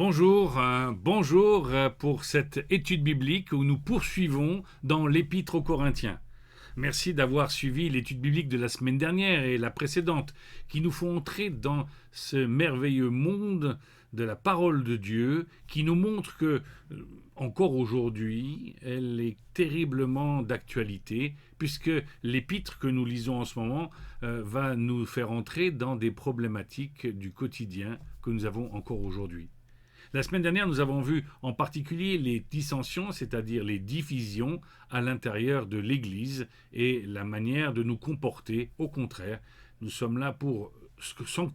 Bonjour pour cette étude biblique où nous poursuivons dans l'Épître aux Corinthiens. Merci d'avoir suivi l'étude biblique de la semaine dernière et la précédente, qui nous font entrer dans ce merveilleux monde de la parole de Dieu, qui nous montre que, encore aujourd'hui, elle est terriblement d'actualité, puisque l'épître que nous lisons en ce moment va nous faire entrer dans des problématiques du quotidien que nous avons encore aujourd'hui. La semaine dernière, nous avons vu en particulier les dissensions, c'est-à-dire les divisions à l'intérieur de l'Église et la manière de nous comporter. Au contraire, nous sommes là pour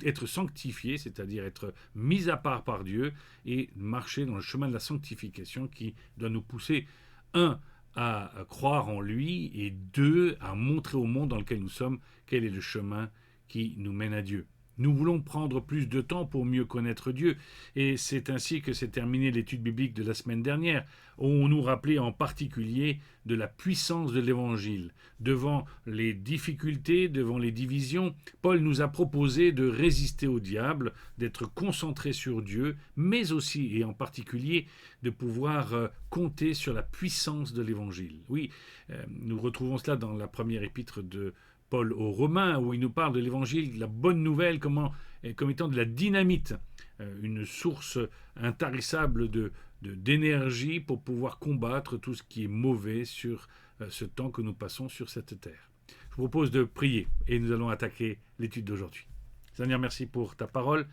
être sanctifiés, c'est-à-dire être mis à part par Dieu et marcher dans le chemin de la sanctification qui doit nous pousser, à croire en lui et deux, à montrer au monde dans lequel nous sommes quel est le chemin qui nous mène à Dieu. Nous voulons prendre plus de temps pour mieux connaître Dieu, et c'est ainsi que s'est terminée l'étude biblique de la semaine dernière, où on nous rappelait en particulier de la puissance de l'Évangile. Devant les difficultés, devant les divisions, Paul nous a proposé de résister au diable, d'être concentré sur Dieu, mais aussi et en particulier de pouvoir compter sur la puissance de l'Évangile. Oui, nous retrouvons cela dans la première épître de Paul aux Romains, où il nous parle de l'évangile, de la bonne nouvelle, comme étant de la dynamite, une source intarissable d'énergie pour pouvoir combattre tout ce qui est mauvais sur ce temps que nous passons sur cette terre. Je vous propose de prier et nous allons attaquer l'étude d'aujourd'hui. Seigneur, merci pour ta parole,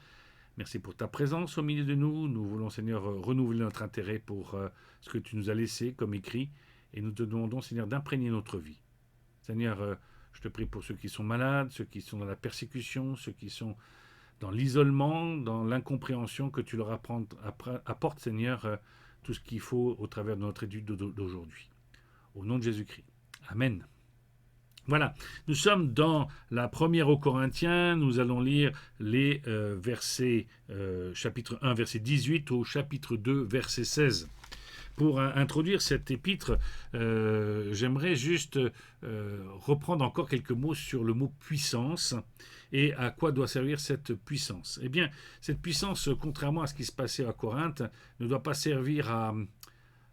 merci pour ta présence au milieu de nous. Nous voulons, Seigneur, renouveler notre intérêt pour ce que tu nous as laissé comme écrit, et nous te demandons, Seigneur, d'imprégner notre vie. Seigneur, je te prie pour ceux qui sont malades, ceux qui sont dans la persécution, ceux qui sont dans l'isolement, dans l'incompréhension, que tu leur apportes, Seigneur, tout ce qu'il faut au travers de notre étude d'aujourd'hui. Au nom de Jésus-Christ. Amen. Voilà, nous sommes dans la première aux Corinthiens, nous allons lire les versets, chapitre 1, verset 18 au chapitre 2, verset 16. Pour introduire cet épître, j'aimerais juste reprendre encore quelques mots sur le mot puissance et à quoi doit servir cette puissance. Eh bien, cette puissance, contrairement à ce qui se passait à Corinthe, ne doit pas servir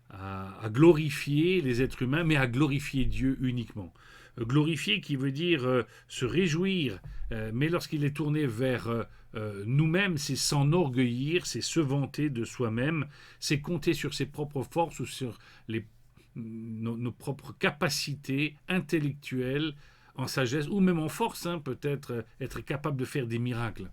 à glorifier les êtres humains, mais à glorifier Dieu uniquement. Glorifier qui veut dire se réjouir, mais lorsqu'il est tourné vers nous-mêmes, c'est s'enorgueillir, c'est se vanter de soi-même, c'est compter sur ses propres forces ou sur nos propres capacités intellectuelles, en sagesse ou même en force, peut-être être capable de faire des miracles.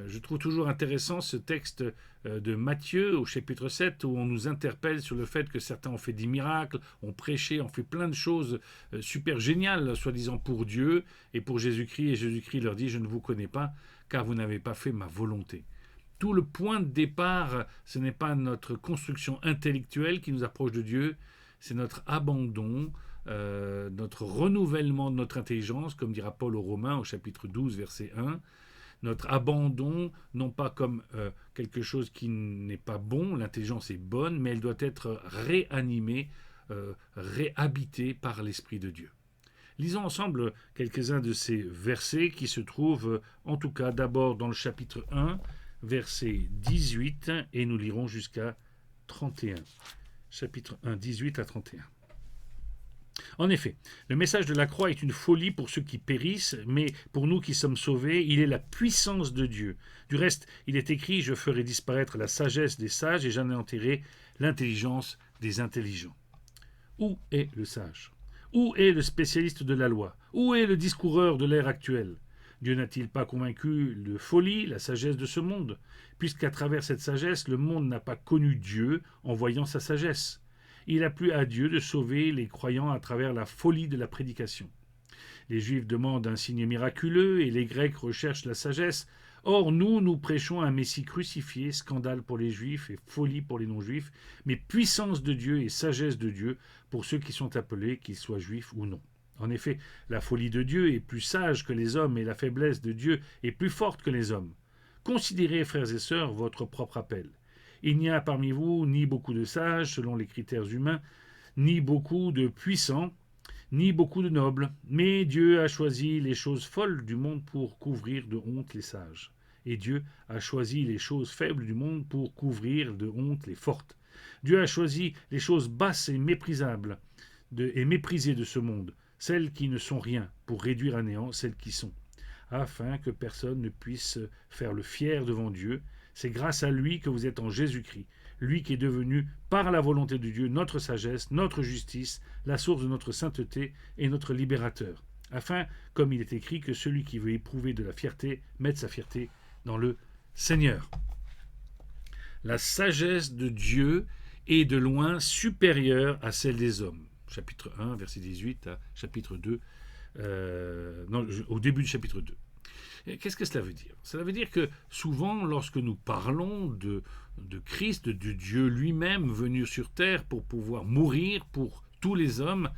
Je trouve toujours intéressant ce texte de Matthieu au chapitre 7 où on nous interpelle sur le fait que certains ont fait des miracles, ont prêché, ont fait plein de choses super géniales, soi-disant pour Dieu et pour Jésus-Christ. Et Jésus-Christ leur dit « Je ne vous connais pas car vous n'avez pas fait ma volonté ». Tout le point de départ, ce n'est pas notre construction intellectuelle qui nous approche de Dieu, c'est notre abandon, notre renouvellement de notre intelligence, comme dira Paul aux Romains au chapitre 12, verset 1, notre abandon, non pas comme quelque chose qui n'est pas bon, l'intelligence est bonne, mais elle doit être réanimée, réhabitée par l'Esprit de Dieu. Lisons ensemble quelques-uns de ces versets qui se trouvent, en tout cas d'abord dans le chapitre 1, verset 18, et nous lirons jusqu'à 31. Chapitre 1, 18 à 31. En effet, le message de la croix est une folie pour ceux qui périssent, mais pour nous qui sommes sauvés, il est la puissance de Dieu. Du reste, il est écrit « Je ferai disparaître la sagesse des sages et j'anéantirai l'intelligence des intelligents ». Où est le sage ? Où est le spécialiste de la loi ? Où est le discoureur de l'ère actuelle ? Dieu n'a-t-il pas convaincu de folie la sagesse de ce monde ? Puisqu'à travers cette sagesse, le monde n'a pas connu Dieu en voyant sa sagesse. Il a plu à Dieu de sauver les croyants à travers la folie de la prédication. Les Juifs demandent un signe miraculeux et les Grecs recherchent la sagesse. Or, nous prêchons un Messie crucifié, scandale pour les Juifs et folie pour les non-Juifs, mais puissance de Dieu et sagesse de Dieu pour ceux qui sont appelés, qu'ils soient Juifs ou non. En effet, la folie de Dieu est plus sage que les hommes et la faiblesse de Dieu est plus forte que les hommes. Considérez, frères et sœurs, votre propre appel. Il n'y a parmi vous ni beaucoup de sages, selon les critères humains, ni beaucoup de puissants, ni beaucoup de nobles. Mais Dieu a choisi les choses folles du monde pour couvrir de honte les sages. Et Dieu a choisi les choses faibles du monde pour couvrir de honte les fortes. Dieu a choisi les choses basses et méprisables et méprisées de ce monde, celles qui ne sont rien, pour réduire à néant celles qui sont, afin que personne ne puisse faire le fier devant Dieu. C'est grâce à lui que vous êtes en Jésus-Christ, lui qui est devenu, par la volonté de Dieu, notre sagesse, notre justice, la source de notre sainteté et notre libérateur, afin, comme il est écrit, que celui qui veut éprouver de la fierté mette sa fierté dans le Seigneur. La sagesse de Dieu est de loin supérieure à celle des hommes. Chapitre 1, verset 18 à chapitre 2, au début du chapitre 2. Qu'est-ce que cela veut dire? Cela veut dire que souvent, lorsque nous parlons de Christ, de Dieu lui-même venu sur terre pour pouvoir mourir pour tous les hommes,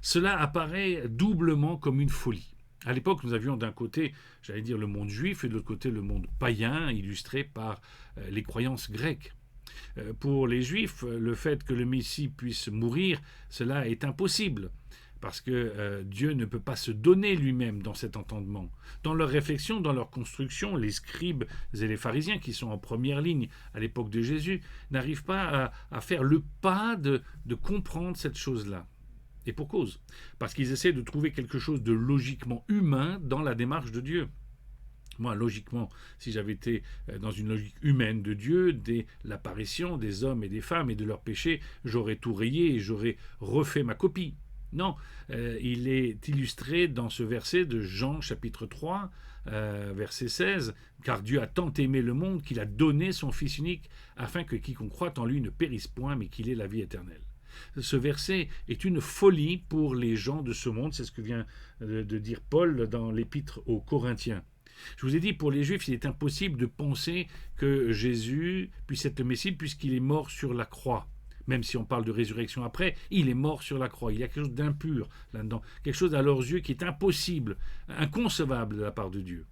cela apparaît doublement comme une folie. À l'époque, nous avions d'un côté, j'allais dire, le monde juif et de l'autre côté, le monde païen, illustré par les croyances grecques. Pour les Juifs, le fait que le Messie puisse mourir, cela est impossible, parce que Dieu ne peut pas se donner lui-même dans cet entendement. Dans leur réflexion, dans leur construction, les scribes et les pharisiens, qui sont en première ligne à l'époque de Jésus, n'arrivent pas à faire le pas de comprendre cette chose-là. Et pour cause, parce qu'ils essaient de trouver quelque chose de logiquement humain dans la démarche de Dieu. Moi, logiquement, si j'avais été dans une logique humaine de Dieu, dès l'apparition des hommes et des femmes et de leurs péchés, j'aurais tout rayé et j'aurais refait ma copie. Non, il est illustré dans ce verset de Jean chapitre 3, verset 16, « Car Dieu a tant aimé le monde qu'il a donné son Fils unique, afin que quiconque croit en lui ne périsse point, mais qu'il ait la vie éternelle. » Ce verset est une folie pour les gens de ce monde, c'est ce que vient de dire Paul dans l'épître aux Corinthiens. Je vous ai dit, pour les Juifs, il est impossible de penser que Jésus puisse être le Messie puisqu'il est mort sur la croix. Même si on parle de résurrection après, il est mort sur la croix. Il y a quelque chose d'impur là-dedans, quelque chose à leurs yeux qui est impossible, inconcevable de la part de Dieu.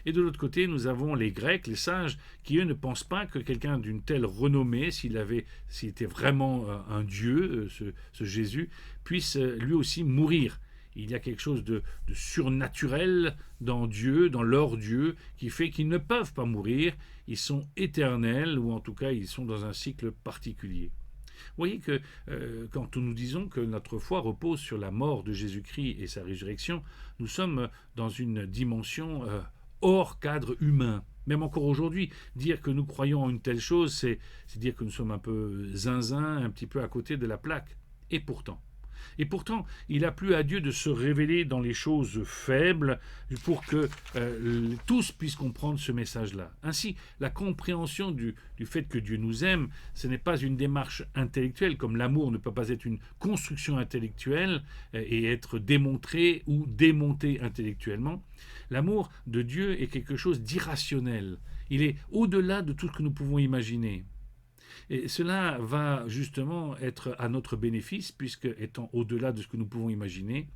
Et de l'autre côté, nous avons les Grecs, les sages, qui eux ne pensent pas que quelqu'un d'une telle renommée, s'il était vraiment un Dieu, ce Jésus, puisse lui aussi mourir. Il y a quelque chose de surnaturel dans Dieu, dans leur Dieu, qui fait qu'ils ne peuvent pas mourir. Ils sont éternels, ou en tout cas, ils sont dans un cycle particulier. Vous voyez que quand nous disons que notre foi repose sur la mort de Jésus-Christ et sa résurrection, nous sommes dans une dimension hors cadre humain. Même encore aujourd'hui, dire que nous croyons en une telle chose, c'est dire que nous sommes un peu zinzin, un petit peu à côté de la plaque. Et pourtant, il a plu à Dieu de se révéler dans les choses faibles pour que tous puissent comprendre ce message-là. Ainsi, la compréhension du fait que Dieu nous aime, ce n'est pas une démarche intellectuelle, comme l'amour ne peut pas être une construction intellectuelle et être démontré ou démonté intellectuellement. L'amour de Dieu est quelque chose d'irrationnel. Il est au-delà de tout ce que nous pouvons imaginer. Et cela va justement être à notre bénéfice, puisque, étant au-delà de ce que nous pouvons imaginer,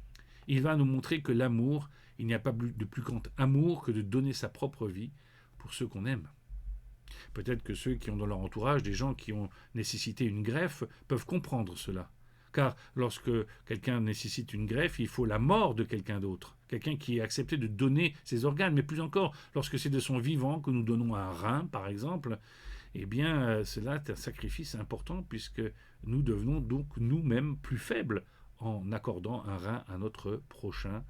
il va nous montrer que l'amour, il n'y a pas de plus grand amour que de donner sa propre vie pour ceux qu'on aime. Peut-être que ceux qui ont dans leur entourage des gens qui ont nécessité une greffe peuvent comprendre cela. Car lorsque quelqu'un nécessite une greffe, il faut la mort de quelqu'un d'autre. Quelqu'un qui ait accepté de donner ses organes. Mais plus encore, lorsque c'est de son vivant que nous donnons un rein, par exemple, eh bien, cela est un sacrifice important puisque nous devenons donc nous-mêmes plus faibles en accordant un rein à notre prochain,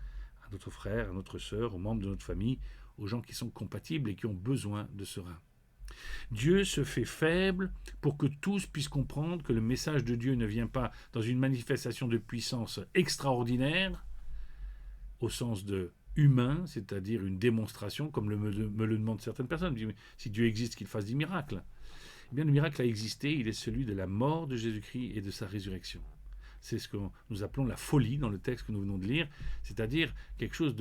à notre frère, à notre sœur, aux membres de notre famille, aux gens qui sont compatibles et qui ont besoin de ce rein. Dieu se fait faible pour que tous puissent comprendre que le message de Dieu ne vient pas dans une manifestation de puissance extraordinaire, au sens de humain, c'est-à-dire une démonstration, comme me le demandent certaines personnes. Si Dieu existe, qu'il fasse des miracles. Eh bien, le miracle a existé, il est celui de la mort de Jésus-Christ et de sa résurrection. C'est ce que nous appelons la folie dans le texte que nous venons de lire, c'est-à-dire quelque chose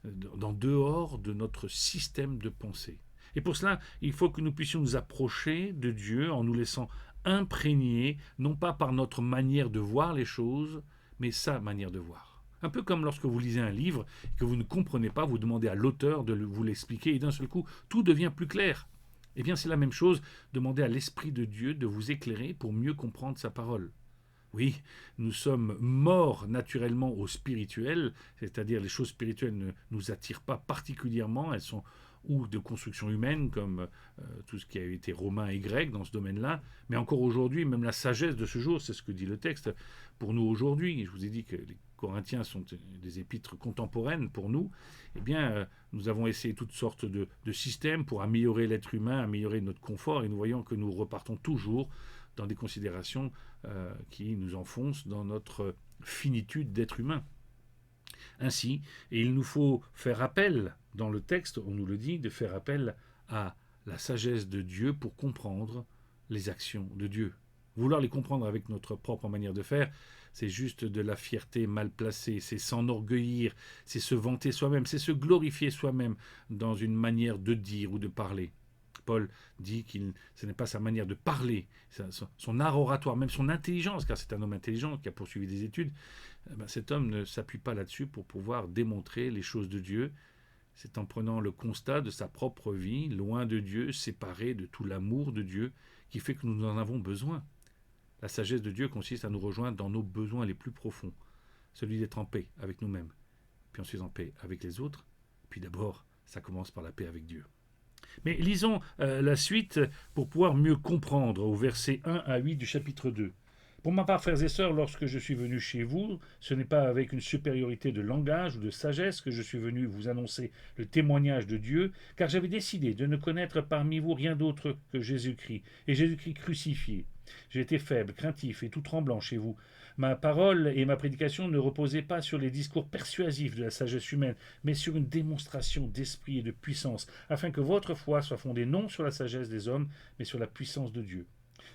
d'en dehors de notre système de pensée. Et pour cela, il faut que nous puissions nous approcher de Dieu en nous laissant imprégner, non pas par notre manière de voir les choses, mais sa manière de voir. Un peu comme lorsque vous lisez un livre et que vous ne comprenez pas, vous demandez à l'auteur de vous l'expliquer et d'un seul coup, tout devient plus clair. Eh bien, c'est la même chose, demandez à l'Esprit de Dieu de vous éclairer pour mieux comprendre sa parole. Oui, nous sommes morts naturellement au spirituel, c'est-à-dire les choses spirituelles ne nous attirent pas particulièrement, elles sont ou de construction humaine, comme tout ce qui a été romain et grec dans ce domaine-là, mais encore aujourd'hui, même la sagesse de ce jour, c'est ce que dit le texte, pour nous aujourd'hui, je vous ai dit que les Corinthiens sont des épîtres contemporaines pour nous, eh bien, nous avons essayé toutes sortes de systèmes pour améliorer l'être humain, améliorer notre confort, et nous voyons que nous repartons toujours dans des considérations qui nous enfoncent dans notre finitude d'être humain. Ainsi, et il nous faut faire appel, dans le texte, on nous le dit, de faire appel à la sagesse de Dieu pour comprendre les actions de Dieu. Vouloir les comprendre avec notre propre manière de faire, c'est juste de la fierté mal placée, c'est s'enorgueillir, c'est se vanter soi-même, c'est se glorifier soi-même dans une manière de dire ou de parler. Paul dit que ce n'est pas sa manière de parler, son art oratoire, même son intelligence, car c'est un homme intelligent qui a poursuivi des études, cet homme ne s'appuie pas là-dessus pour pouvoir démontrer les choses de Dieu. C'est en prenant le constat de sa propre vie, loin de Dieu, séparé de tout l'amour de Dieu, qui fait que nous en avons besoin. La sagesse de Dieu consiste à nous rejoindre dans nos besoins les plus profonds, celui d'être en paix avec nous-mêmes, puis ensuite en paix avec les autres, puis d'abord, ça commence par la paix avec Dieu. Mais lisons la suite pour pouvoir mieux comprendre au verset 1 à 8 du chapitre 2. Pour ma part, frères et sœurs, lorsque je suis venu chez vous, ce n'est pas avec une supériorité de langage ou de sagesse que je suis venu vous annoncer le témoignage de Dieu, car j'avais décidé de ne connaître parmi vous rien d'autre que Jésus-Christ, et Jésus-Christ crucifié. J'ai été faible, craintif et tout tremblant chez vous. Ma parole et ma prédication ne reposaient pas sur les discours persuasifs de la sagesse humaine, mais sur une démonstration d'esprit et de puissance, afin que votre foi soit fondée non sur la sagesse des hommes, mais sur la puissance de Dieu.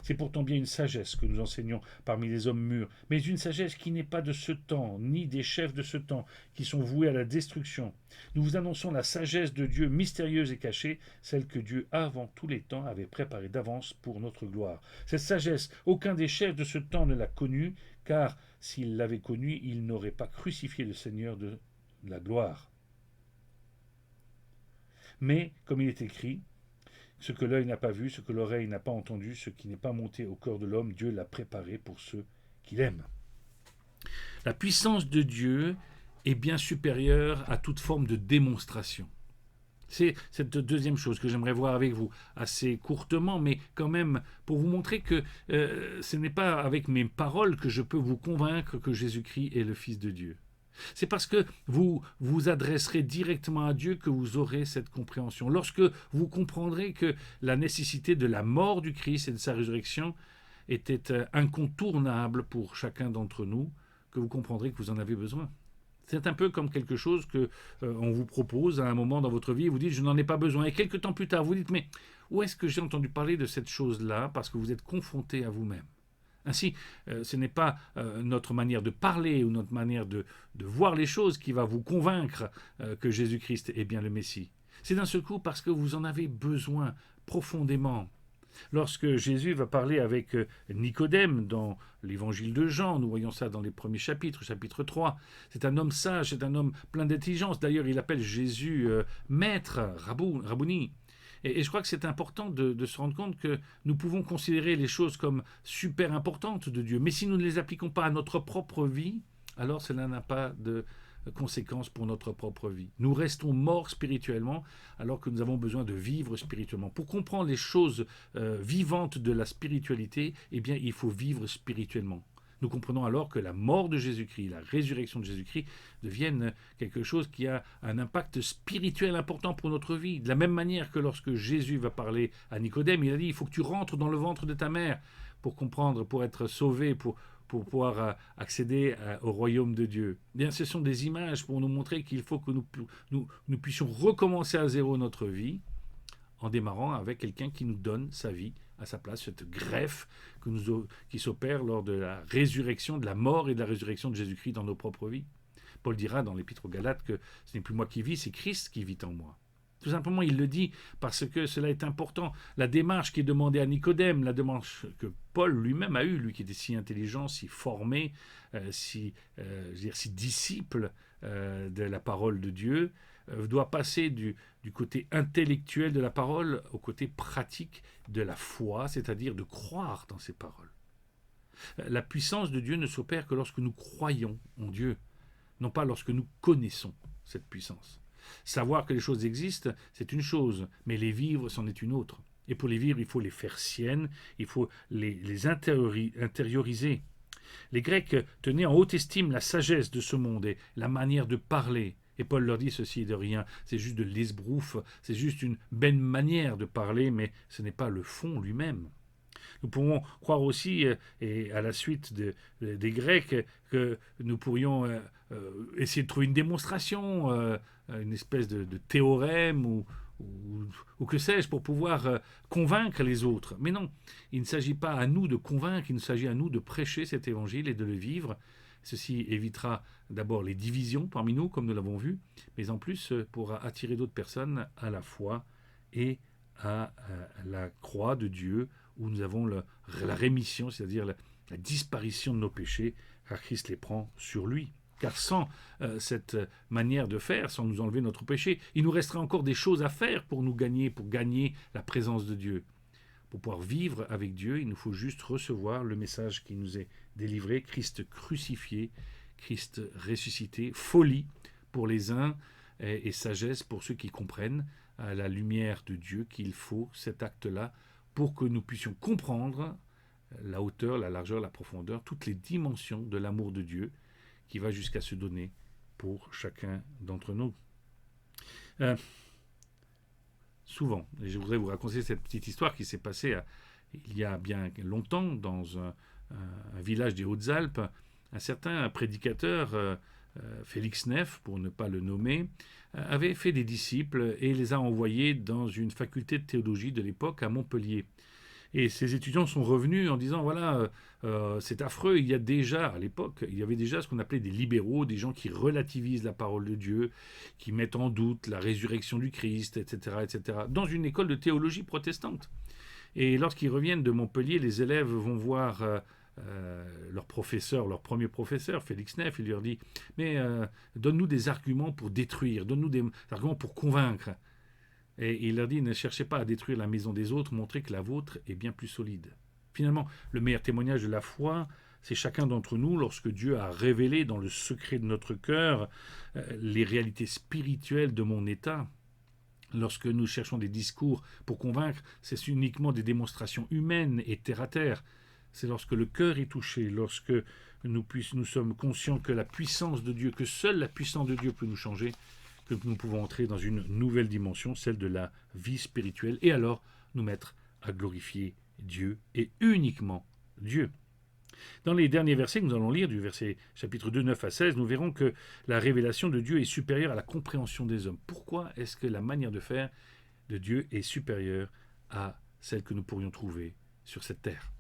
C'est pourtant bien une sagesse que nous enseignons parmi les hommes mûrs, mais une sagesse qui n'est pas de ce temps, ni des chefs de ce temps, qui sont voués à la destruction. Nous vous annonçons la sagesse de Dieu mystérieuse et cachée, celle que Dieu avant tous les temps avait préparée d'avance pour notre gloire. Cette sagesse, aucun des chefs de ce temps ne l'a connue, car s'il l'avait connue, il n'aurait pas crucifié le Seigneur de la gloire. Mais, comme il est écrit, ce que l'œil n'a pas vu, ce que l'oreille n'a pas entendu, ce qui n'est pas monté au cœur de l'homme, Dieu l'a préparé pour ceux qu'il aime. La puissance de Dieu est bien supérieure à toute forme de démonstration. C'est cette deuxième chose que j'aimerais voir avec vous, assez courtement, mais quand même pour vous montrer que ce n'est pas avec mes paroles que je peux vous convaincre que Jésus-Christ est le Fils de Dieu. C'est parce que vous vous adresserez directement à Dieu que vous aurez cette compréhension. Lorsque vous comprendrez que la nécessité de la mort du Christ et de sa résurrection était incontournable pour chacun d'entre nous, que vous comprendrez que vous en avez besoin. C'est un peu comme quelque chose que on vous propose à un moment dans votre vie et vous dites je n'en ai pas besoin. Et quelques temps plus tard, vous dites mais où est-ce que j'ai entendu parler de cette chose-là parce que vous êtes confronté à vous-même. Ainsi, ce n'est pas notre manière de parler ou notre manière de voir les choses qui va vous convaincre que Jésus-Christ est bien le Messie. C'est d'un seul coup parce que vous en avez besoin profondément. Lorsque Jésus va parler avec Nicodème dans l'évangile de Jean, nous voyons ça dans les premiers chapitres, chapitre 3, c'est un homme sage, c'est un homme plein d'intelligence. D'ailleurs, il appelle Jésus maître, Rabouni. Et je crois que c'est important de se rendre compte que nous pouvons considérer les choses comme super importantes de Dieu. Mais si nous ne les appliquons pas à notre propre vie, alors cela n'a pas de conséquences pour notre propre vie. Nous restons morts spirituellement alors que nous avons besoin de vivre spirituellement. Pour comprendre les choses vivantes de la spiritualité, eh bien, il faut vivre spirituellement. Nous comprenons alors que la mort de Jésus-Christ, la résurrection de Jésus-Christ deviennent quelque chose qui a un impact spirituel important pour notre vie. De la même manière que lorsque Jésus va parler à Nicodème, il a dit il faut que tu rentres dans le ventre de ta mère pour comprendre, pour être sauvé, pour pouvoir accéder au royaume de Dieu. Bien, ce sont des images pour nous montrer qu'il faut que nous puissions recommencer à zéro notre vie en démarrant avec quelqu'un qui nous donne sa vie à sa place, cette greffe qui s'opère lors de la résurrection, de la mort et de la résurrection de Jésus-Christ dans nos propres vies. Paul dira dans l'Épître aux Galates que ce n'est plus moi qui vis, c'est Christ qui vit en moi. Tout simplement, il le dit parce que cela est important. La démarche qui est demandée à Nicodème, la démarche que Paul lui-même a eue, lui qui était si intelligent, si formé, si disciple de la parole de Dieu, doit passer du côté intellectuel de la parole au côté pratique de la foi, c'est-à-dire de croire dans ces paroles. La puissance de Dieu ne s'opère que lorsque nous croyons en Dieu, non pas lorsque nous connaissons cette puissance. Savoir que les choses existent, c'est une chose, mais les vivre, c'en est une autre. Et pour les vivre, il faut les faire siennes, il faut les intérioriser. Les Grecs tenaient en haute estime la sagesse de ce monde et la manière de parler. Et Paul leur dit ceci de rien, c'est juste de l'esbrouf, c'est juste une belle manière de parler, mais ce n'est pas le fond lui-même. Nous pouvons croire aussi, et à la suite des Grecs, que nous pourrions essayer de trouver une démonstration, une espèce de théorème ou que sais-je, pour pouvoir convaincre les autres. Mais non, il ne s'agit pas à nous de convaincre, il s'agit à nous de prêcher cet évangile et de le vivre. Ceci évitera d'abord les divisions parmi nous, comme nous l'avons vu, mais en plus pourra attirer d'autres personnes à la foi et à la croix de Dieu, où nous avons la rémission, c'est-à-dire la disparition de nos péchés, car Christ les prend sur lui. Car sans cette manière de faire, sans nous enlever notre péché, il nous resterait encore des choses à faire pour gagner la présence de Dieu. Pour pouvoir vivre avec Dieu, il nous faut juste recevoir le message qui nous est délivré, Christ crucifié, Christ ressuscité, folie pour les uns et sagesse pour ceux qui comprennent à la lumière de Dieu qu'il faut cet acte-là pour que nous puissions comprendre la hauteur, la largeur, la profondeur, toutes les dimensions de l'amour de Dieu qui va jusqu'à se donner pour chacun d'entre nous. Souvent, et je voudrais vous raconter cette petite histoire qui s'est passée il y a bien longtemps dans un village des Hautes-Alpes. Un certain prédicateur, Félix Neff, pour ne pas le nommer, avait fait des disciples et les a envoyés dans une faculté de théologie de l'époque à Montpellier. Et ces étudiants sont revenus en disant, voilà, c'est affreux, il y a déjà, à l'époque, il y avait déjà ce qu'on appelait des libéraux, des gens qui relativisent la parole de Dieu, qui mettent en doute la résurrection du Christ, etc., etc., dans une école de théologie protestante. Et lorsqu'ils reviennent de Montpellier, les élèves vont voir leur professeur, leur premier professeur, Félix Neff, il leur dit, mais donne-nous des arguments pour détruire, donne-nous des arguments pour convaincre. Et il leur dit, ne cherchez pas à détruire la maison des autres, montrez que la vôtre est bien plus solide. Finalement, le meilleur témoignage de la foi, c'est chacun d'entre nous, lorsque Dieu a révélé dans le secret de notre cœur les réalités spirituelles de mon état. Lorsque nous cherchons des discours pour convaincre, c'est uniquement des démonstrations humaines et terre-à-terre. C'est lorsque le cœur est touché, lorsque nous sommes conscients que la puissance de Dieu, que seule la puissance de Dieu peut nous changer, que nous pouvons entrer dans une nouvelle dimension, celle de la vie spirituelle, et alors nous mettre à glorifier Dieu et uniquement Dieu. Dans les derniers versets que nous allons lire, du verset chapitre 2, 9 à 16, nous verrons que la révélation de Dieu est supérieure à la compréhension des hommes. Pourquoi est-ce que la manière de faire de Dieu est supérieure à celle que nous pourrions trouver sur cette terre ?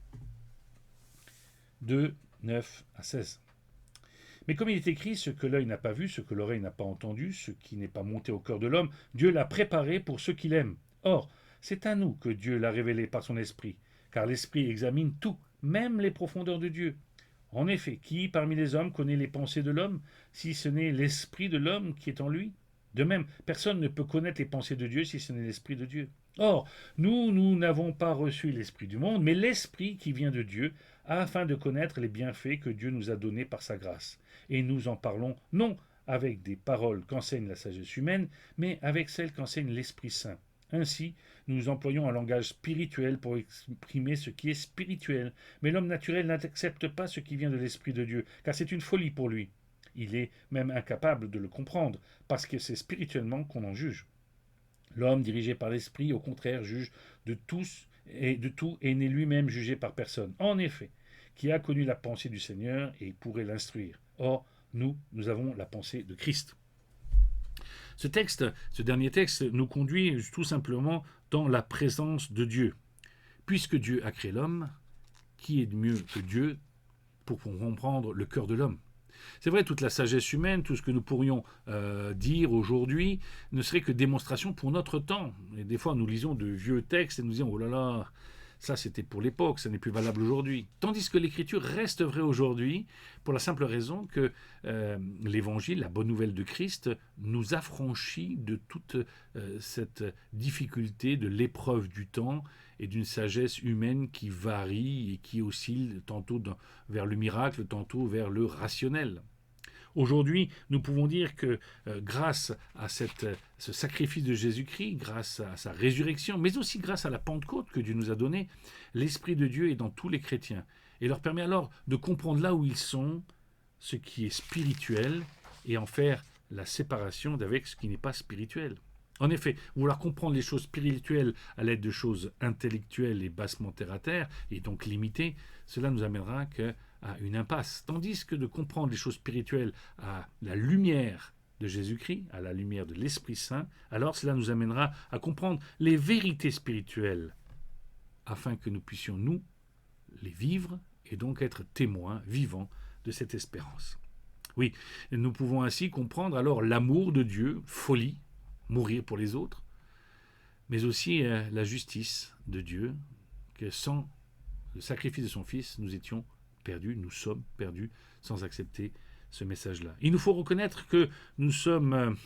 2, 9 à 16. Mais comme il est écrit, ce que l'œil n'a pas vu, ce que l'oreille n'a pas entendu, ce qui n'est pas monté au cœur de l'homme, Dieu l'a préparé pour ceux qu'il aime. Or, c'est à nous que Dieu l'a révélé par son esprit, car l'esprit examine tout, même les profondeurs de Dieu. En effet, qui parmi les hommes connaît les pensées de l'homme, si ce n'est l'esprit de l'homme qui est en lui ? De même, personne ne peut connaître les pensées de Dieu si ce n'est l'esprit de Dieu. Or, nous n'avons pas reçu l'esprit du monde, mais l'esprit qui vient de Dieu, afin de connaître les bienfaits que Dieu nous a donnés par sa grâce. Et nous en parlons non avec des paroles qu'enseigne la sagesse humaine, mais avec celles qu'enseigne l'Esprit Saint. Ainsi, nous employons un langage spirituel pour exprimer ce qui est spirituel, mais l'homme naturel n'accepte pas ce qui vient de l'Esprit de Dieu, car c'est une folie pour lui. Il est même incapable de le comprendre, parce que c'est spirituellement qu'on en juge. L'homme dirigé par l'Esprit, au contraire, juge de tout et n'est lui-même jugé par personne. En effet, qui a connu la pensée du Seigneur et pourrait l'instruire. Or, nous avons la pensée de Christ. Ce dernier texte, nous conduit tout simplement dans la présence de Dieu. Puisque Dieu a créé l'homme, qui est de mieux que Dieu pour comprendre le cœur de l'homme ? C'est vrai, toute la sagesse humaine, tout ce que nous pourrions dire aujourd'hui, ne serait que démonstration pour notre temps. Et des fois, nous lisons de vieux textes et nous disons, oh là là, Ça, c'était pour l'époque, ça n'est plus valable aujourd'hui. Tandis que l'Écriture reste vraie aujourd'hui pour la simple raison que l'Évangile, la bonne nouvelle de Christ, nous affranchit de toute cette difficulté, de l'épreuve du temps et d'une sagesse humaine qui varie et qui oscille tantôt vers le miracle, tantôt vers le rationnel. Aujourd'hui, nous pouvons dire que grâce à ce sacrifice de Jésus-Christ, grâce à sa résurrection, mais aussi grâce à la Pentecôte que Dieu nous a donnée, l'Esprit de Dieu est dans tous les chrétiens et leur permet alors de comprendre là où ils sont, ce qui est spirituel, et en faire la séparation d'avec ce qui n'est pas spirituel. En effet, vouloir comprendre les choses spirituelles à l'aide de choses intellectuelles et bassement terre-à-terre, et donc limitées, cela nous amènera à une impasse. Tandis que de comprendre les choses spirituelles à la lumière de Jésus-Christ, à la lumière de l'Esprit Saint, alors cela nous amènera à comprendre les vérités spirituelles, afin que nous puissions, nous, les vivre et donc être témoins vivants de cette espérance. Oui, nous pouvons ainsi comprendre alors l'amour de Dieu, folie, mourir pour les autres, mais aussi la justice de Dieu, que sans le sacrifice de son Fils, nous étions perdus, nous sommes perdus sans accepter ce message-là. Il nous faut reconnaître que nous sommes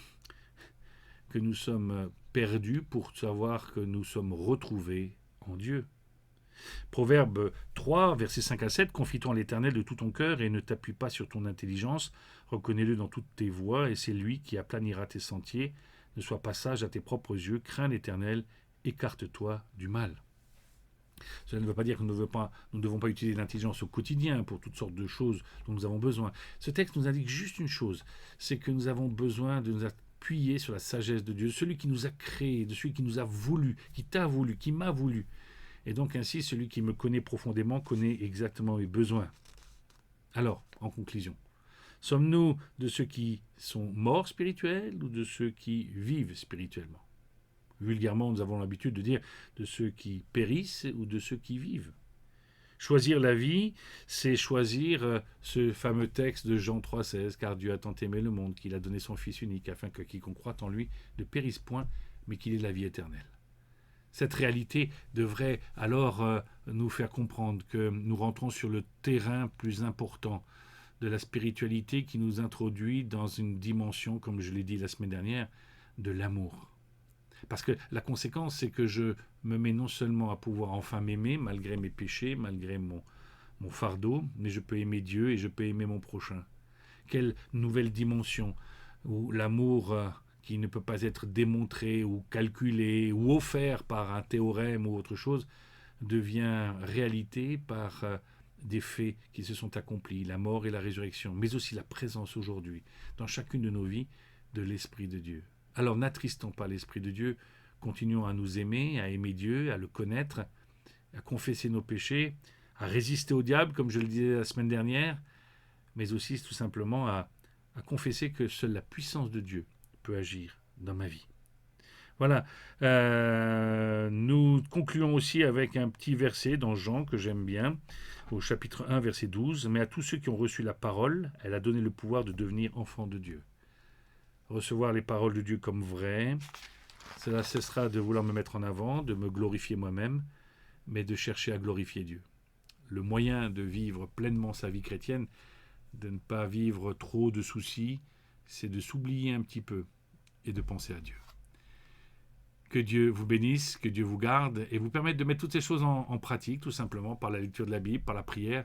perdus pour savoir que nous sommes retrouvés en Dieu. Proverbe 3, versets 5 à 7, « Confie-toi en l'Éternel de tout ton cœur et ne t'appuie pas sur ton intelligence. Reconnais-le dans toutes tes voies et c'est lui qui aplanira tes sentiers. Ne sois pas sage à tes propres yeux. Crains l'Éternel. Écarte-toi du mal. » Cela ne veut pas dire que nous ne devons pas utiliser l'intelligence au quotidien pour toutes sortes de choses dont nous avons besoin. Ce texte nous indique juste une chose, c'est que nous avons besoin de nous appuyer sur la sagesse de Dieu, celui qui nous a créés, de celui qui nous a voulu, qui t'a voulu, qui m'a voulu. Et donc ainsi, celui qui me connaît profondément connaît exactement mes besoins. Alors, en conclusion, sommes-nous de ceux qui sont morts spirituels ou de ceux qui vivent spirituellement ? Vulgairement, nous avons l'habitude de dire de ceux qui périssent ou de ceux qui vivent. Choisir la vie, c'est choisir ce fameux texte de Jean 3,16, « Car Dieu a tant aimé le monde qu'il a donné son Fils unique, afin que quiconque croit en lui ne périsse point, mais qu'il ait la vie éternelle. » Cette réalité devrait alors nous faire comprendre que nous rentrons sur le terrain plus important de la spiritualité qui nous introduit dans une dimension, comme je l'ai dit la semaine dernière, de l'amour. Parce que la conséquence, c'est que je me mets non seulement à pouvoir enfin m'aimer, malgré mes péchés, malgré mon fardeau, mais je peux aimer Dieu et je peux aimer mon prochain. Quelle nouvelle dimension où l'amour qui ne peut pas être démontré ou calculé ou offert par un théorème ou autre chose, devient réalité par des faits qui se sont accomplis, la mort et la résurrection, mais aussi la présence aujourd'hui, dans chacune de nos vies, de l'Esprit de Dieu. Alors n'attristons pas l'Esprit de Dieu, continuons à nous aimer, à aimer Dieu, à le connaître, à confesser nos péchés, à résister au diable, comme je le disais la semaine dernière, mais aussi tout simplement à confesser que seule la puissance de Dieu peut agir dans ma vie. Voilà, nous concluons aussi avec un petit verset dans Jean que j'aime bien, au chapitre 1, verset 12. « Mais à tous ceux qui ont reçu la parole, elle a donné le pouvoir de devenir enfants de Dieu. » Recevoir les paroles de Dieu comme vraies, cela cessera de vouloir me mettre en avant, de me glorifier moi-même, mais de chercher à glorifier Dieu. Le moyen de vivre pleinement sa vie chrétienne, de ne pas vivre trop de soucis, c'est de s'oublier un petit peu et de penser à Dieu. Que Dieu vous bénisse, que Dieu vous garde et vous permette de mettre toutes ces choses en pratique, tout simplement par la lecture de la Bible, par la prière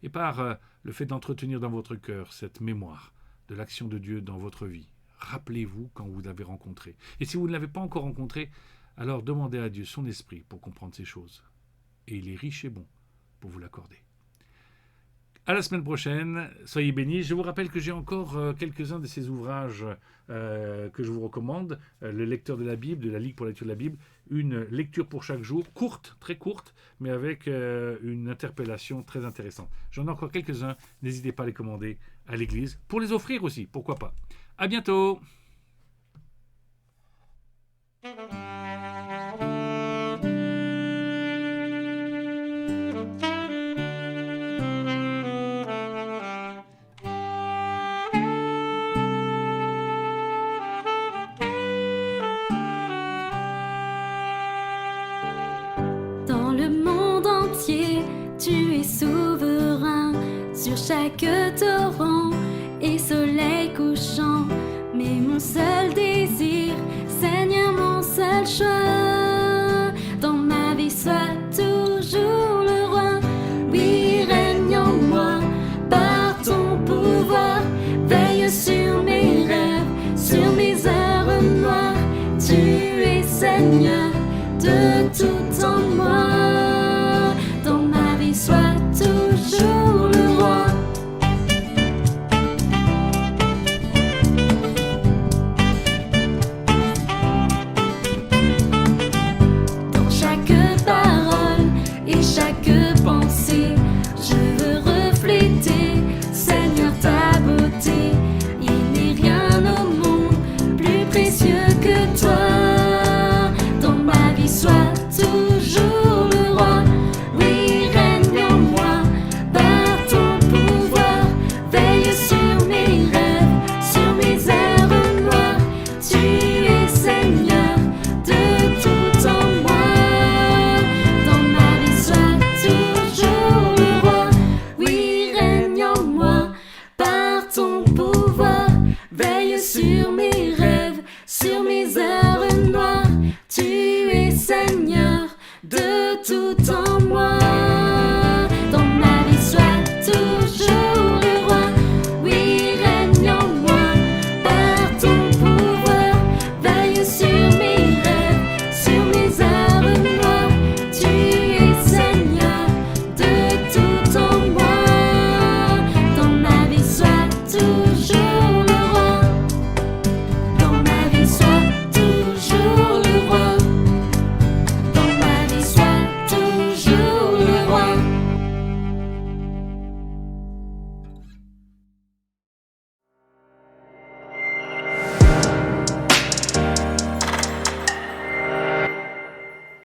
et par le fait d'entretenir dans votre cœur cette mémoire de l'action de Dieu dans votre vie. Rappelez-vous quand vous l'avez rencontré. Et si vous ne l'avez pas encore rencontré, alors demandez à Dieu son esprit pour comprendre ces choses. Et il est riche et bon pour vous l'accorder. À la semaine prochaine, soyez bénis. Je vous rappelle que j'ai encore quelques-uns de ces ouvrages que je vous recommande. Le lecteur de la Bible, de la Ligue pour la lecture de la Bible. Une lecture pour chaque jour, courte, très courte, mais avec une interpellation très intéressante. J'en ai encore quelques-uns. N'hésitez pas à les commander à l'église. Pour les offrir aussi, pourquoi pas. À bientôt. Dans le monde Tu es souverain sur chaque torrent et soleil couchant. Mais mon seul désir, Seigneur, mon seul choix, dans ma vie sois toujours le roi. Oui, règne en moi par ton pouvoir. Veille sur mes rêves, sur mes heures noires. Tu es Seigneur de tout en moi. Dans ma vie sois toujours le roi. Dans chaque parole et chaque pensée, je veux refléter, Seigneur, ta beauté. Il n'est rien au monde plus précieux que toi. Dans ma vie sois toujours le roi. Oui, règne en moi par ton pouvoir. Veille sur mes rêves, sur mes heures noires. Tu es Seigneur de tout en moi. Dans ma vie sois toujours le roi. Oui, règne en moi par ton pouvoir. Veille sur mes rêves, sur mes heures noires. Tu es Seigneur de tout en